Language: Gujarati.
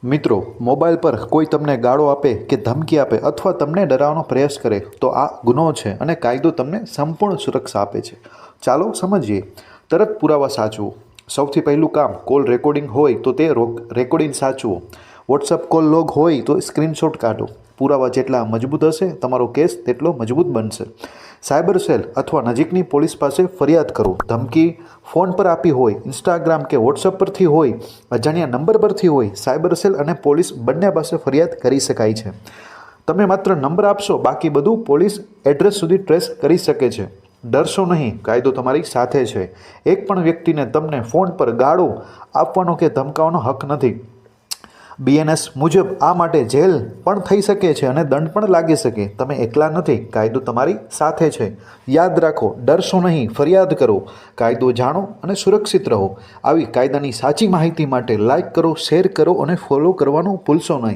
મિત્રો, મોબાઈલ પર કોઈ તમને ગાળો આપે કે ધમકી આપે અથવા તમને ડરાવવાનો પ્રયાસ કરે તો આ ગુનો છે અને કાયદો તમને સંપૂર્ણ સુરક્ષા આપે છે. ચાલો સમજીએ. તરત પુરાવા સાચવો. સૌથી પહેલું કામ, કોલ રેકોર્ડિંગ હોય તો તે રેકોર્ડિંગ સાચવો. વોટ્સઅપ કોલ લોગ હોય તો સ્ક્રીનશોટ કાઢો. પુરાવા જેટલા મજબૂત હશે તમારો કેસ તેટલો મજબૂત બનશે. સાયબર સેલ અથવા નજીકની પોલીસ પાસે ફરિયાદ કરો. ધમકી ફોન પર આપી હોય, ઇન્સ્ટાગ્રામ કે વોટ્સઅપ પરથી હોય, અજાણ્યા નંબર પરથી હોય, સાયબર સેલ અને પોલીસ બંને પાસે ફરિયાદ કરી શકાય છે. તમે માત્ર નંબર આપશો, બાકી બધું પોલીસ એડ્રેસ સુધી ટ્રેસ કરી શકે છે. ડરશો નહીં, કાયદો તમારી સાથે છે. એક પણ વ્યક્તિને તમને ફોન પર ગાળો આપવાનો કે ધમકાવવાનો હક નથી. BNS મુજબ આ માટે જેલ પણ થઈ શકે છે અને દંડ પણ લાગી શકે. તમે એકલા નથી, કાયદો તમારી સાથે છે. યાદ રાખો, ડરશો નહીં, ફરિયાદ કરો. કાયદો જાણો અને સુરક્ષિત રહો. આવી કાયદાની સાચી માહિતી માટે લાઇક કરો, શેર કરો અને ફોલો કરવાનું ભૂલશો નહીં.